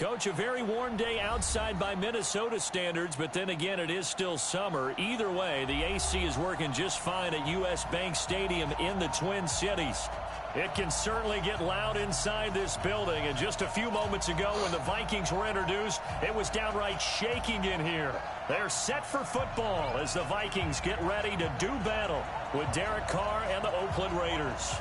Coach, a very warm day outside by Minnesota standards, but then again, it is still summer. Either way, the AC is working just fine at U.S. Bank Stadium in the Twin Cities. It can certainly get loud inside this building, and just a few moments ago when the Vikings were introduced, it was downright shaking in here. They're set for football as the Vikings get ready to do battle with Derek Carr and the Oakland Raiders.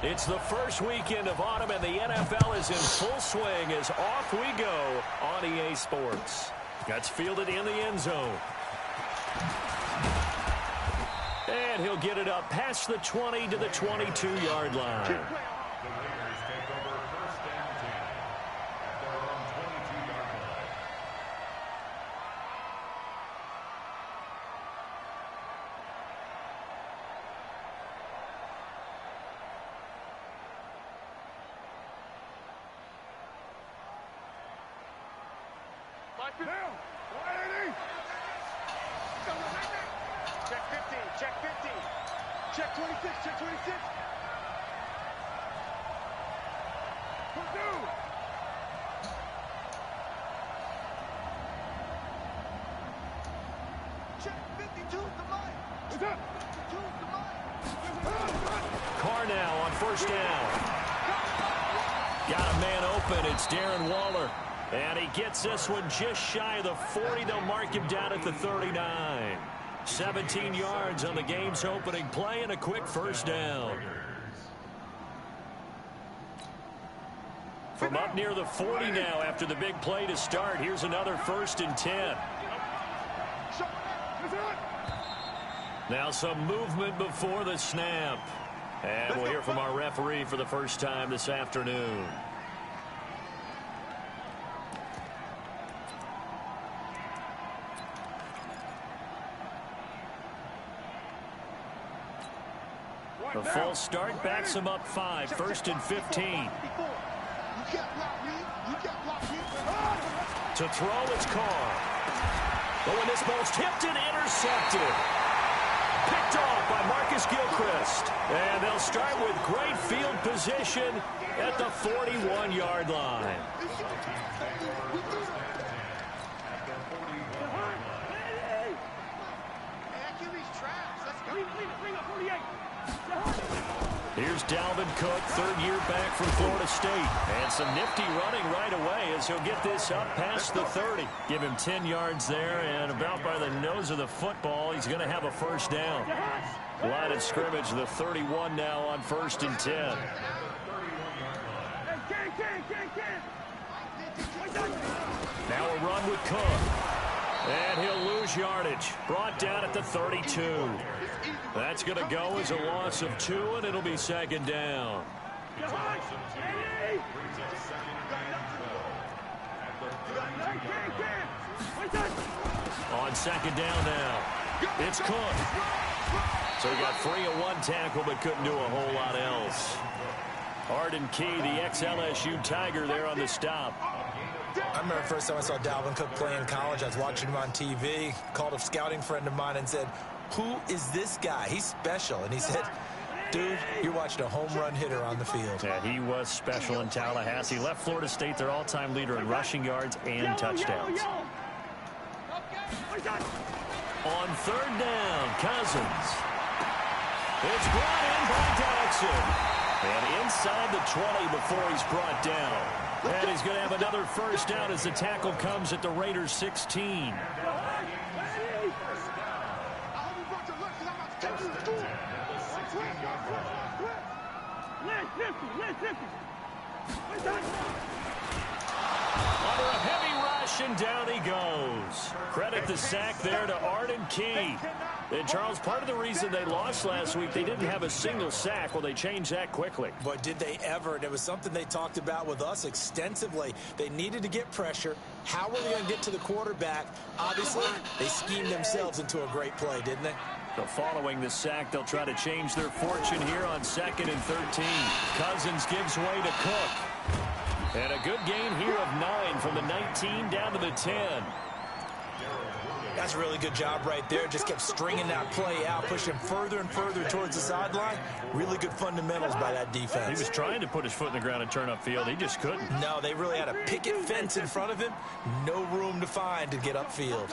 It's the first weekend of autumn, and the NFL is in full swing as off we go on EA Sports. That's fielded in the end zone. And he'll get it up past the 20 to the 22-yard line. Check 15. Check 26. Check 26. Check 52 is the line. 52 is the line. Carr now on first down. Got a man open. It's Darren Waller. And he gets this one just shy of the 40. They'll mark him down at the 39. 17 yards on the game's opening play and a quick first down. From up near the 40 now after the big play to start, here's another 1st and 10. Now some movement before the snap. And we'll hear from our referee for the first time this afternoon. The full start backs him up 5, 1st and 15. To throw, it's Carr. But when this ball's tipped and intercepted. Picked off by Marcus Gilchrist. And they'll start with great field position at the 41-yard line. Here's Dalvin Cook, 3rd year back from Florida State. And some nifty running right away as he'll get this up past the 30. Give him 10 yards there, and about by the nose of the football, he's going to have a first down. Line of scrimmage, the 31 now on 1st and 10. Now a run with Cook. And he'll lose yardage. Brought down at the 32. That's going to go as a loss of 2, and it'll be 2nd down. On 2nd down now, it's Cook. So he got free of 1 tackle, but couldn't do a whole lot else. Arden Key, the ex-LSU Tiger, there on the stop. I remember the first time I saw Dalvin Cook play in college. I was watching him on TV, called a scouting friend of mine and said, "Who is this guy? He's special." And he said, "Dude, you're watching a home run hitter on the field." Yeah, he was special in Tallahassee. Left Florida State their all-time leader in rushing yards and touchdowns. On 3rd down, Cousins. It's brought in by Jackson. And inside the 20 before he's brought down. And he's going to have another first down as the tackle comes at the Raiders' 16. Under a heavy rush, and down he goes. Credit the sack there to Arden Key. And, Charles, part of the reason they lost last week, they didn't have a single sack. Well, they changed that quickly. But did they ever? And it was something they talked about with us extensively. They needed to get pressure. How were they going to get to the quarterback? Obviously, they schemed themselves into a great play, didn't they? So following the sack, they'll try to change their fortune here on 2nd and 13. Cousins gives way to Cook. And a good gain here of 9 from the 19 down to the 10. That's a really good job right there. Just kept stringing that play out, pushing him further and further towards the sideline. Really good fundamentals by that defense. He was trying to put his foot in the ground and turn upfield. He just couldn't. No, they really had a picket fence in front of him. No room to find to get upfield.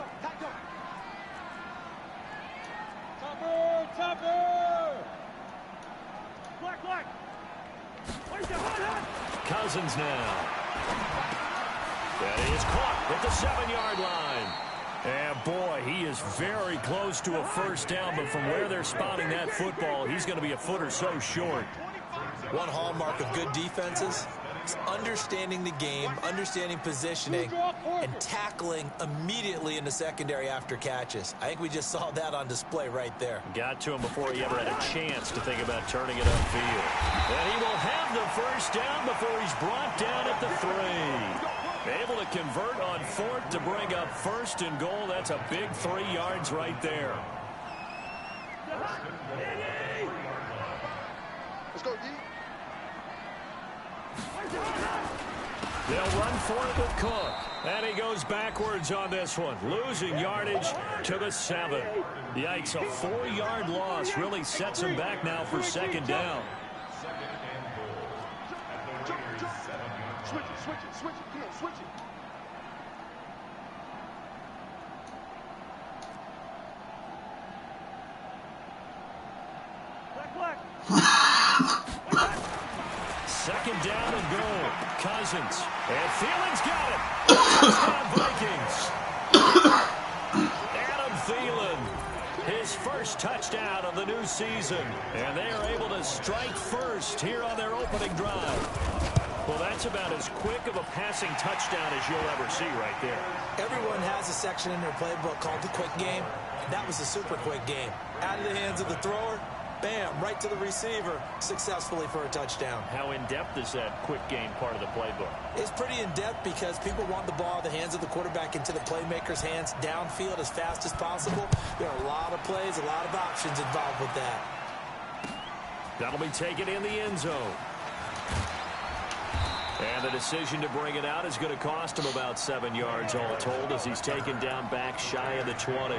Cousins now. That is caught at the 7-yard line. And boy, he is very close to a first down, but from where they're spotting that football, he's going to be a foot or so short. One hallmark of good defenses is understanding the game, understanding positioning, and tackling immediately in the secondary after catches. I think we just saw that on display right there. Got to him before he ever had a chance to think about turning it upfield. And he will have the first down before he's brought down at the 3. Able to convert on 4th to bring up 1st and goal. That's a big 3 yards right there. Let's go, D. They'll run for it with Cook. And he goes backwards on this one. Losing yardage to the 7. Yikes, a 4-yard loss really sets him back now for 2nd down. Switch it, switch it, switch it. Come on, switch it. Black. 2nd down and goal. Cousins. And Thielen's got it. Touchdown Vikings. Adam Thielen. His first touchdown of the new season. And they are able to strike first here on their opening drive. Well, that's about as quick of a passing touchdown as you'll ever see right there. Everyone has a section in their playbook called the quick game. That was a super quick game. Out of the hands of the thrower, bam, right to the receiver, successfully for a touchdown. How in-depth is that quick game part of the playbook? It's pretty in-depth because people want the ball in the hands of the quarterback into the playmaker's hands downfield as fast as possible. There are a lot of plays, a lot of options involved with that. That'll be taken in the end zone. And the decision to bring it out is going to cost him about 7 yards all told as he's taken down back shy of the 20.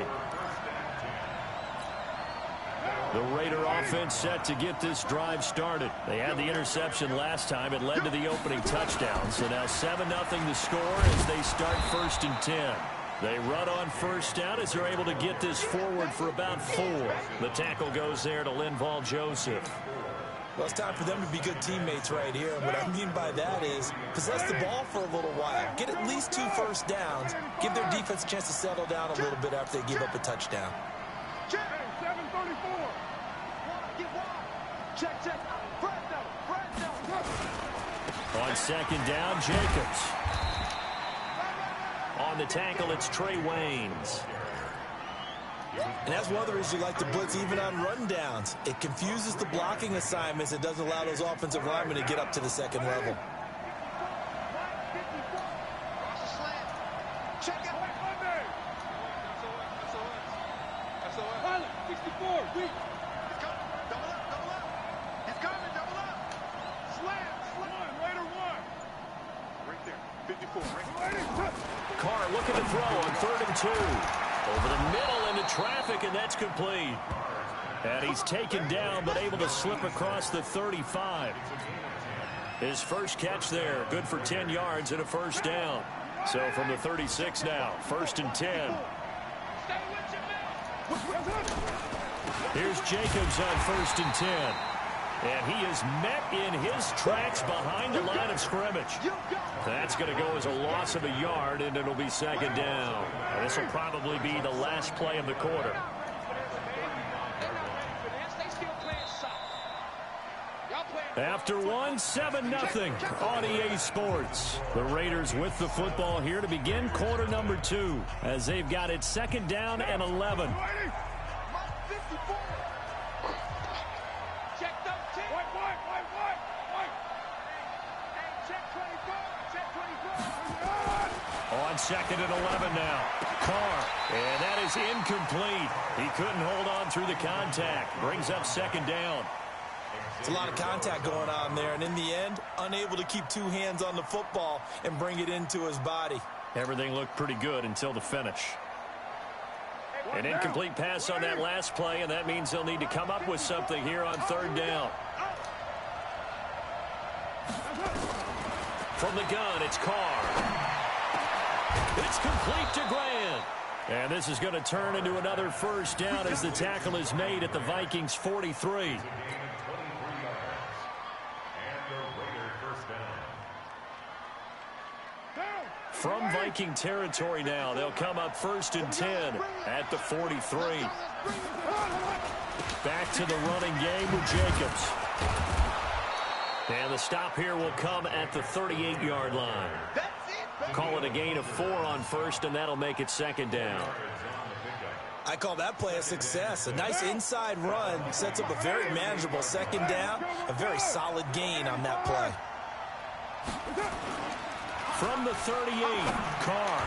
The Raider offense set to get this drive started. They had the interception last time. It led to the opening touchdown. So now 7-0 the score as they start 1st and 10. They run on 1st down as they're able to get this forward for about 4. The tackle goes there to Linval Joseph. Well, it's time for them to be good teammates right here. And what I mean by that is possess the ball for a little while. Get at least 2 first downs. Give their defense a chance to settle down a little bit after they give up a touchdown. Check. 734. Get wide. Check. Brad down. On 2nd down, Jacobs. On the tackle, it's Trey Waynes. And that's one of the reasons you like to blitz even on run downs. It confuses the blocking assignments. It doesn't allow those offensive linemen to get up to the 2nd level. Check it. 64. Weak. Double up. He's coming. Double up. Slam. Raider 1. Right there. 54. Carr looking to throw on 3rd and 2. Over the middle into traffic, and that's complete. And he's taken down, but able to slip across the 35. His first catch there, good for 10 yards and a first down. So from the 36 now, 1st and 10. Here's Jacobs on 1st and 10. And he is met in his tracks behind the line of scrimmage. That's going to go as a loss of a yard, and it'll be 2nd down. And this will probably be the last play of the quarter. After 7-0 on EA Sports. The Raiders with the football here to begin quarter number 2 as they've got it 2nd down and 11. On 2nd and 11 now. Carr, and that is incomplete. He couldn't hold on through the contact. Brings up 2nd down. It's a lot of contact going on there, and in the end, unable to keep 2 hands on the football and bring it into his body. Everything looked pretty good until the finish. An incomplete pass on that last play, and that means they'll need to come up with something here on third down. From the gun, it's Carr. It's complete to Grant. And this is going to turn into another first down as the tackle is made at the Vikings 43. From Viking territory now, they'll come up 1st and 10 at the 43. Back to the running game with Jacobs. And the stop here will come at the 38-yard line. Call it a gain of 4 on first, and that'll make it 2nd down. I call that play a success. A nice inside run sets up a very manageable 2nd down. A very solid gain on that play. From the 38, Carr.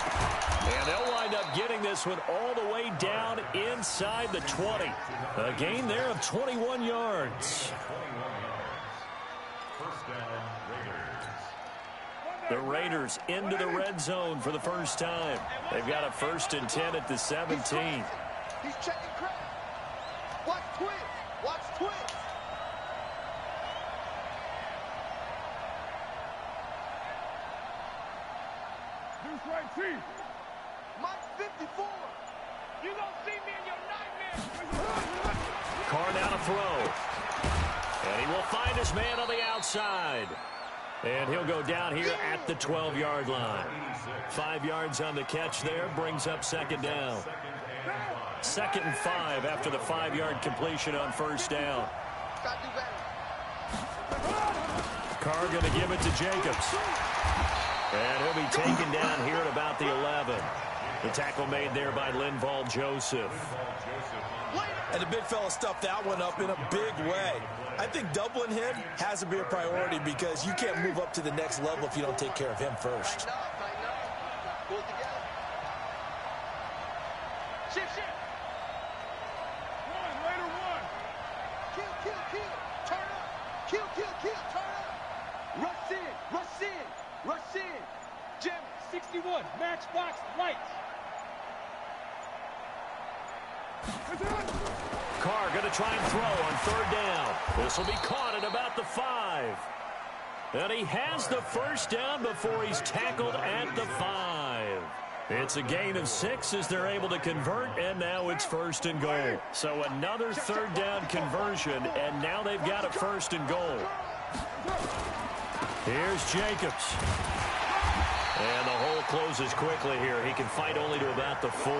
And they'll wind up getting this one all the way down inside the 20. A gain there of 21 yards. The Raiders into the red zone for the first time. They've got a 1st and 10 at the 17. He's checking credit. Watch twist. Watch twist. Deuce right feet. Mike 54. You don't see me in your nightmares. Carr now to throw. And he will find his man on the outside. And he'll go down here at the 12-yard line. 5 yards on the catch there, brings up 2nd down. 2nd and 5 after the 5-yard completion on 1st down. Carr going to give it to Jacobs. And he'll be taken down here at about the 11. The tackle made there by Linval Joseph. And the big fella stuffed that one up in a big way. I think doubling him has to be a priority because you can't move up to the next level if you don't take care of him first. Shift. One, Raider one. Kill. Turn up. Kill, turn up. Rush in. Jim, 61, matchbox, lights. Carr going to try and throw on 3rd down. This will be caught at about the 5. And he has the 1st down before he's tackled at the 5. It's a gain of 6 as they're able to convert, and now it's 1st and goal. So another 3rd down conversion, and now they've got a 1st and goal. Here's Jacobs. And the hole closes quickly here. He can fight only to about the 4.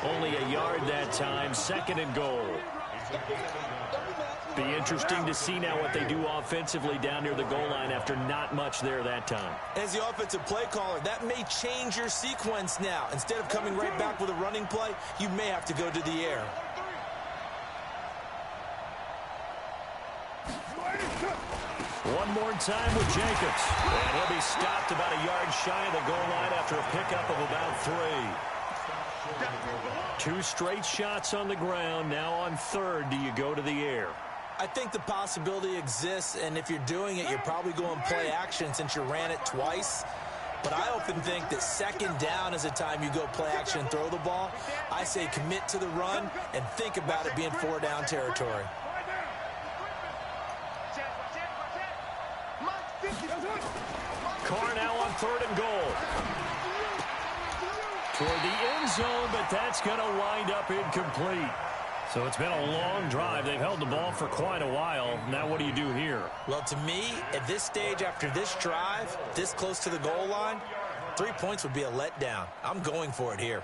Only a yard that time, 2nd and goal. Be interesting to see now what they do offensively down near the goal line after not much there that time. As the offensive play caller, that may change your sequence now. Instead of coming right back with a running play, you may have to go to the air. One more time with Jacobs. And he'll be stopped about a yard shy of the goal line after a pickup of about 3. 2 straight shots on the ground. Now on 3rd, do you go to the air? I think the possibility exists, and if you're doing it, you're probably going play action since you ran it twice. But I often think that 2nd down is the time you go play action and throw the ball. I say commit to the run and think about it being 4-down territory. Carr now on 3rd and goal. Toward the end zone, but that's going to wind up incomplete. So it's been a long drive. They've held the ball for quite a while. Now what do you do here? Well, to me, at this stage after this drive, this close to the goal line, 3 points would be a letdown. I'm going for it here.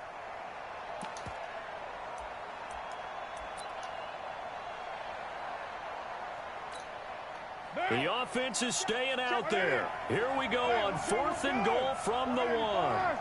The offense is staying out there. Here we go on 4th and goal from the 1.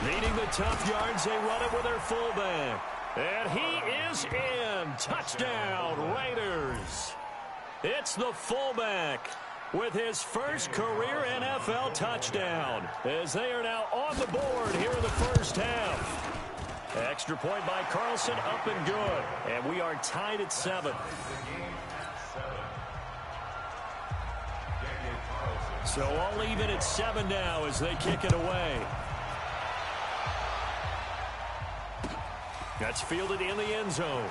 Needing the tough yards, they run it with their fullback. And he is in. Touchdown, Raiders. It's the fullback with his first career NFL touchdown, as they are now on the board here in the first half. Extra point by Carlson, up and good. And we are tied at 7. So all even at 7 now as they kick it away. That's fielded in the end zone.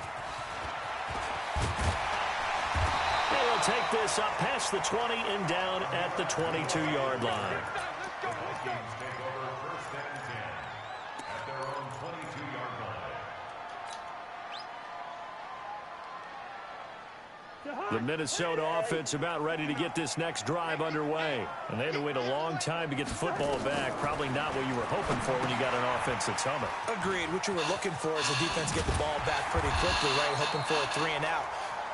They'll take this up past the 20 and down at the 22-yard line. The Minnesota offense about ready to get this next drive underway. And they had to wait a long time to get the football back. Probably not what you were hoping for when you got an offense that's humming. Agreed. What you were looking for is the defense get the ball back pretty quickly, right? Hoping for a 3 and out.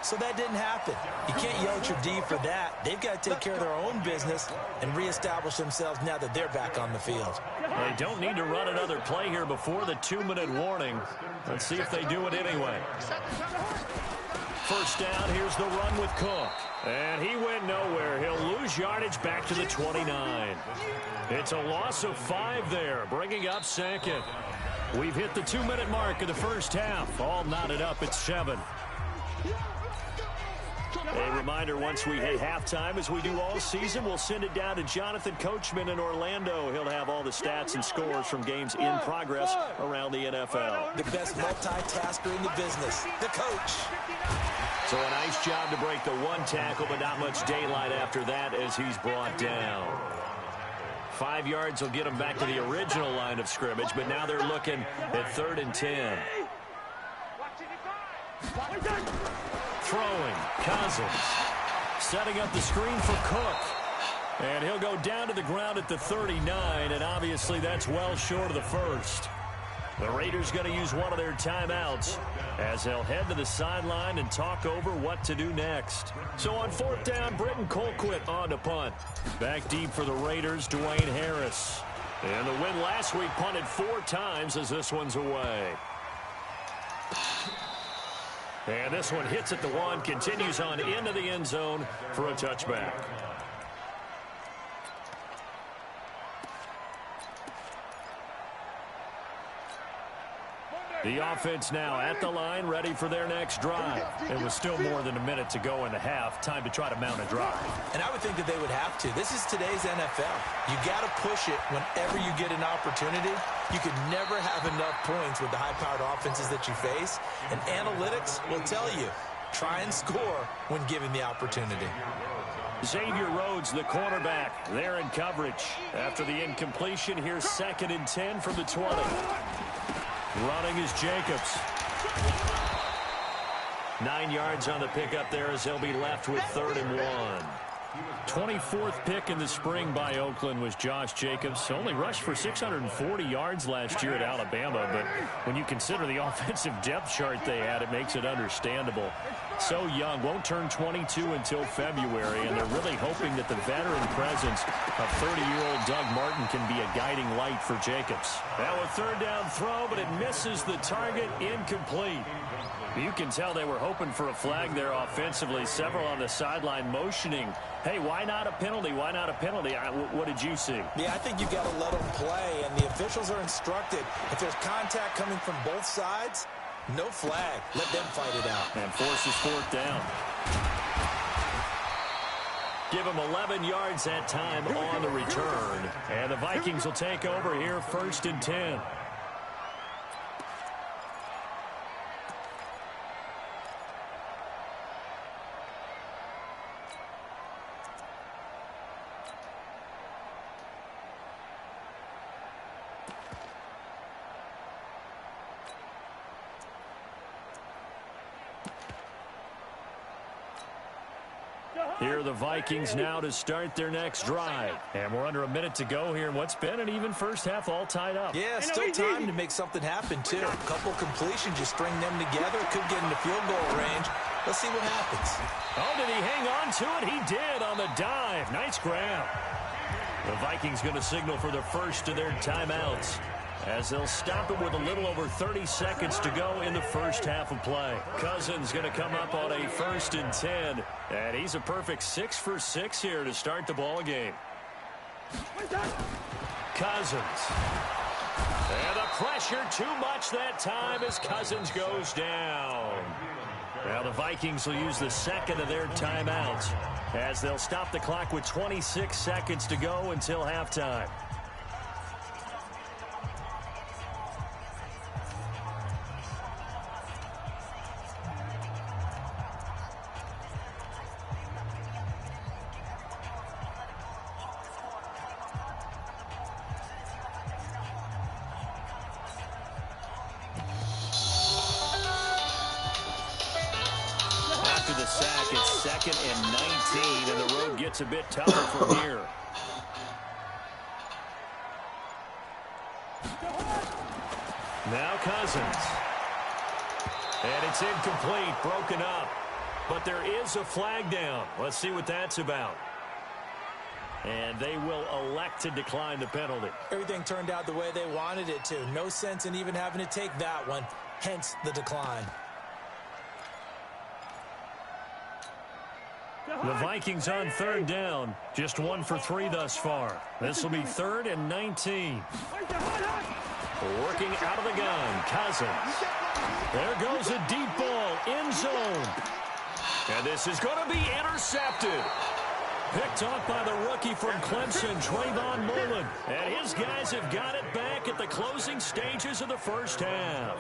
So that didn't happen. You can't yell at your D for that. They've got to take care of their own business and reestablish themselves now that they're back on the field. They don't need to run another play here before the 2-minute warning. Let's see if they do it anyway. First down, here's the run with Cook. And he went nowhere. He'll lose yardage back to the 29. It's a loss of 5 there, bringing up second. We've hit the 2-minute mark of the first half. All knotted up at 7. A reminder, once we hit halftime, as we do all season, we'll send it down to Jonathan Coachman in Orlando. He'll have all the stats and scores from games in progress around the NFL. The best multitasker in the business, the coach. So a nice job to break the 1 tackle, but not much daylight after that as he's brought down. 5 yards will get him back to the original line of scrimmage, but now they're looking at 3rd and 10. Throwing, Cousins. Setting up the screen for Cook. And he'll go down to the ground at the 39, and obviously that's well short of the first. The Raiders going to use one of their timeouts as they'll head to the sideline and talk over what to do next. So on 4th down, Britton Colquitt on to punt. Back deep for the Raiders, Dwayne Harris. And the win last week punted 4 times as this one's away. And this one hits at the 1, continues on into the end zone for a touchback. The offense now at the line, ready for their next drive. It was still more than a minute to go in the half. Time to try to mount a drive. And I would think that they would have to. This is today's NFL. You got to push it whenever you get an opportunity. You could never have enough points with the high-powered offenses that you face. And analytics will tell you, try and score when given the opportunity. Xavier Rhodes, the cornerback, there in coverage. After the incompletion, here's 2nd and 10 from the 20. Running is Jacobs. 9 yards on the pickup there as they'll be left with 3rd and 1. 24th pick in the spring by Oakland was Josh Jacobs. Only rushed for 640 yards last year at Alabama, but when you consider the offensive depth chart they had, it makes it understandable. So young, won't turn 22 until February, and they're really hoping that the veteran presence of 30-year-old Doug Martin can be a guiding light for Jacobs. Now a 3rd down throw, but it misses the target, incomplete. You can tell they were hoping for a flag there offensively. Several on the sideline motioning, hey, why not a penalty? Why not a penalty? What did you see? Yeah, I think you've got to let them play, and the officials are instructed. If there's contact coming from both sides, no flag. Let them fight it out. And forces 4th down. Give them 11 yards that time on the return. And the Vikings will take over here 1st and 10. Here are the Vikings now to start their next drive. And we're under a minute to go here in what's been an even first half, all tied up. Yeah, still time to make something happen, too. A couple completions, you string them together, could get into field goal range. Let's see what happens. Oh, did he hang on to it? He did on the dive. Nice grab. The Vikings going to signal for the first of their timeouts, as they'll stop it with a little over 30 seconds to go in the first half of play. Cousins going to come up on a 1st and 10, and he's a perfect 6 for 6 here to start the ball game. Cousins. And the pressure too much that time as Cousins goes down. Now the Vikings will use the second of their timeouts as they'll stop the clock with 26 seconds to go until halftime. After the sack, it's 2nd and 19, and the road gets a bit tougher from here. Now Cousins. And it's incomplete, broken up. But there is a flag down. Let's see what that's about. And they will elect to decline the penalty. Everything turned out the way they wanted it to. No sense in even having to take that one, hence the decline. The Vikings on 3rd down. Just 1 for 3 thus far. This will be 3rd and 19. Working out of the gun, Cousins. There goes a deep ball, end zone. And this is going to be intercepted. Picked off by the rookie from Clemson, Trayvon Mullen. And his guys have got it back at the closing stages of the first half.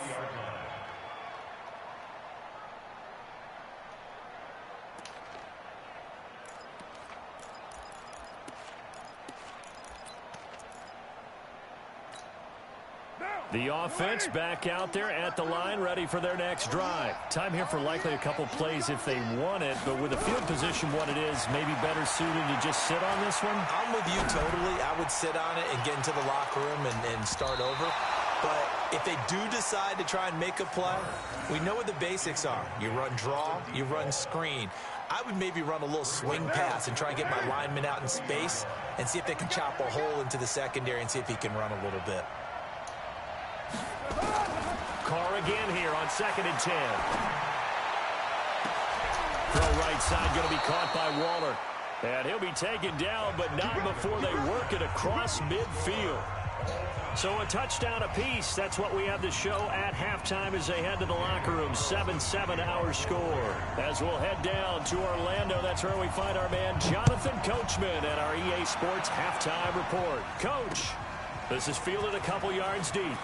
The offense back out there at the line, ready for their next drive. Time here for likely a couple plays if they want it, but with the field position what it is, maybe better suited to just sit on this one? I'm with you totally. I would sit on it and get into the locker room and start over. But if they do decide to try and make a play, we know what the basics are. You run draw, you run screen. I would maybe run a little swing pass and try and get my lineman out in space and see if they can chop a hole into the secondary and see if he can run a little bit. Carr again here on 2nd and 10. Throw right side going to be caught by Waller. And he'll be taken down, but not before they work it across midfield. So a touchdown apiece. That's what we have to show at halftime as they head to the locker room. 7-7 our score. As we'll head down to Orlando, that's where we find our man Jonathan Coachman at our EA Sports Halftime Report. Coach, this is fielded a couple yards deep.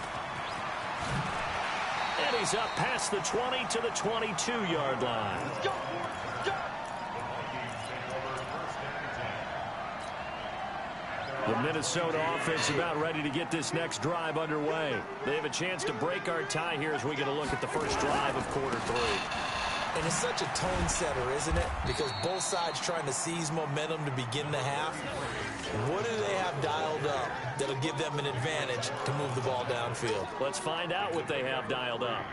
And he's up past the 20 to the 22-yard line. The Minnesota offense about ready to get this next drive underway. They have a chance to break our tie here as we get a look at the first drive of quarter 3. And it's such a tone setter, isn't it? Because both sides trying to seize momentum to begin the half. What do they have dialed up that'll give them an advantage to move the ball downfield? Let's find out what they have dialed up.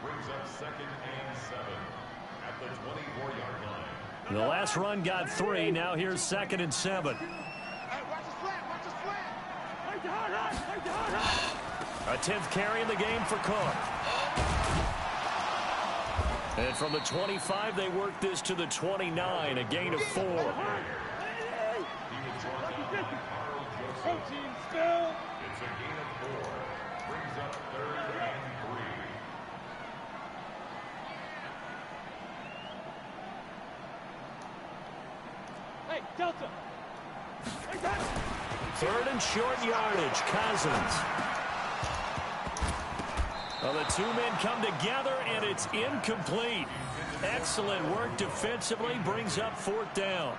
Brings up 2nd and 7 at the 24-yard line. The last run got 3. Now here's 2nd and 7. A 10th carry in the game for Cook. And from the 25, they work this to the 29, a gain of 4. He was brought down by Carl Joseph. It's a gain of 4. Brings up 3rd and 3. Hey, Delta. 3rd and short yardage, Cousins. Well, the two men come together, and it's incomplete. Excellent work defensively, brings up 4th down.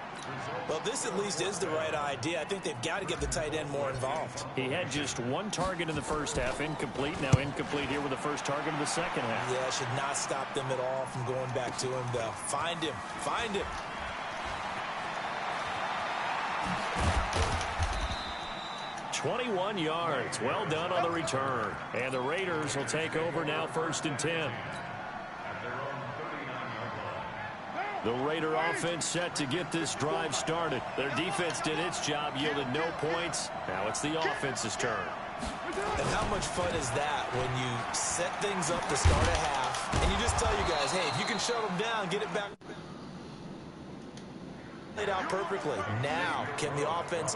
Well, this at least is the right idea. I think they've got to get the tight end more involved. He had just 1 target in the first half, incomplete. Now incomplete here with the first target of the second half. Yeah, should not stop them at all from going back to him, though. Find him. Find him. 21 yards. Well done on the return. And the Raiders will take over now 1st and 10. The Raider offense set to get this drive started. Their defense did its job, yielded no points. Now it's the offense's turn. And how much fun is that when you set things up to start a half, and you just tell you guys, hey, if you can shut them down, get it back. Laid out perfectly. Now, can the offense